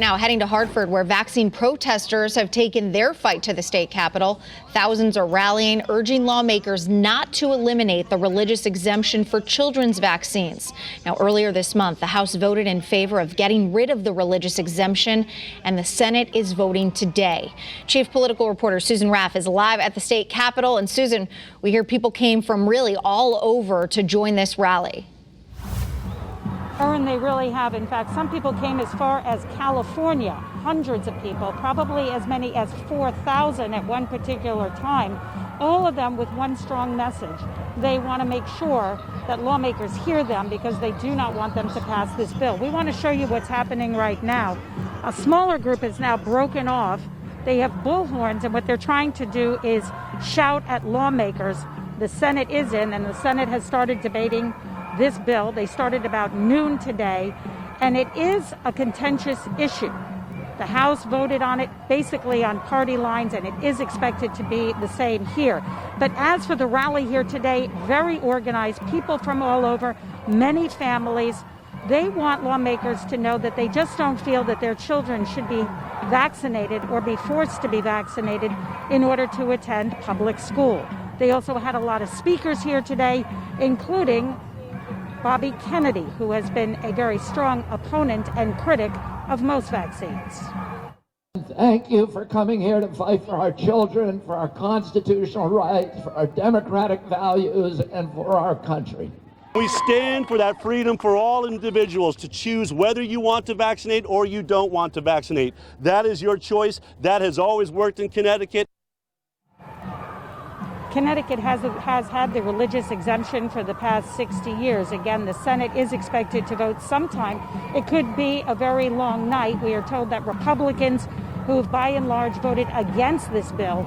Now heading to Hartford, where vaccine protesters have taken their fight to the state capitol. Thousands are rallying, urging lawmakers not to eliminate the religious exemption for children's vaccines. Now, earlier this month, the House voted in favor of getting rid of the religious exemption, and the Senate is voting today. Chief political reporter Susan Raff is live at the state capitol. And Susan, we hear people came from really all over to join this rally. And they really have. In fact, some people came as far as California, hundreds of people, probably as many as 4,000 at one particular time, all of them with one strong message. They want to make sure that lawmakers hear them because they do not want them to pass this bill. We want to show you what's happening right now. A smaller group is now broken off. They have bullhorns, and what they're trying to do is shout at lawmakers. The Senate is in, and the Senate has started debating this bill. They started about noon today, and it is a contentious issue. The House voted on it basically on party lines, and it is expected to be the same here. But as for the rally here today, very organized, people from all over, many families. They want lawmakers to know that they just don't feel that their children should be vaccinated or be forced to be vaccinated in order to attend public school. They also had a lot of speakers here today, including Bobby Kennedy, who has been a very strong opponent and critic of most vaccines. Thank you for coming here to fight for our children, for our constitutional rights, for our democratic values, and for our country. We stand for that freedom for all individuals to choose whether you want to vaccinate or you don't want to vaccinate. That is your choice. That has always worked in Connecticut. Connecticut has had the religious exemption for the past 60 years. Again, the Senate is expected to vote sometime. It could be a very long night. We are told that Republicans, who have by and large voted against this bill,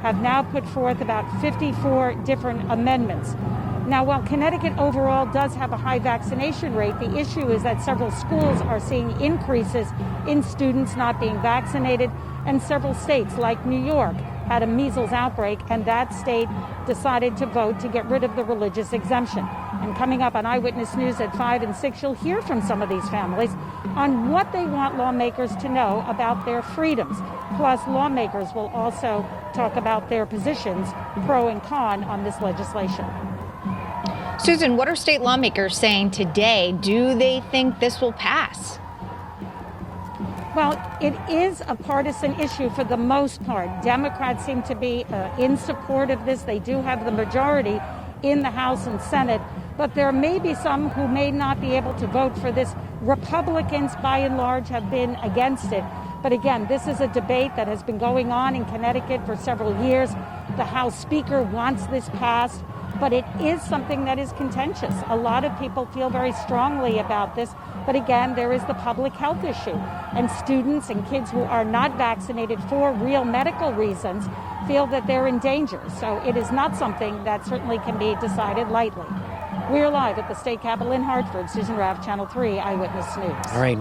have now put forth about 54 different amendments. Now, while Connecticut overall does have a high vaccination rate, the issue is that several schools are seeing increases in students not being vaccinated, and several states like New York had a measles outbreak, and that state decided to vote to get rid of the religious exemption. And coming up on Eyewitness News at 5 and 6, you'll hear from some of these families on what they want lawmakers to know about their freedoms. Plus, lawmakers will also talk about their positions, pro and con, on this legislation. Susan, what are state lawmakers saying today? Do they think this will pass? Well, it is a partisan issue for the most part. Democrats seem to be in support of this. They do have the majority in the House and Senate, but there may be some who may not be able to vote for this. Republicans, by and large, have been against it. But again, this is a debate that has been going on in Connecticut for several years. The House Speaker wants this passed, but it is something that is contentious. A lot of people feel very strongly about this. But again, there is the public health issue, and students and kids who are not vaccinated for real medical reasons feel that they're in danger. So it is not something that certainly can be decided lightly. We're live at the state capitol in Hartford. Susan Raff, Channel 3 Eyewitness News. All right.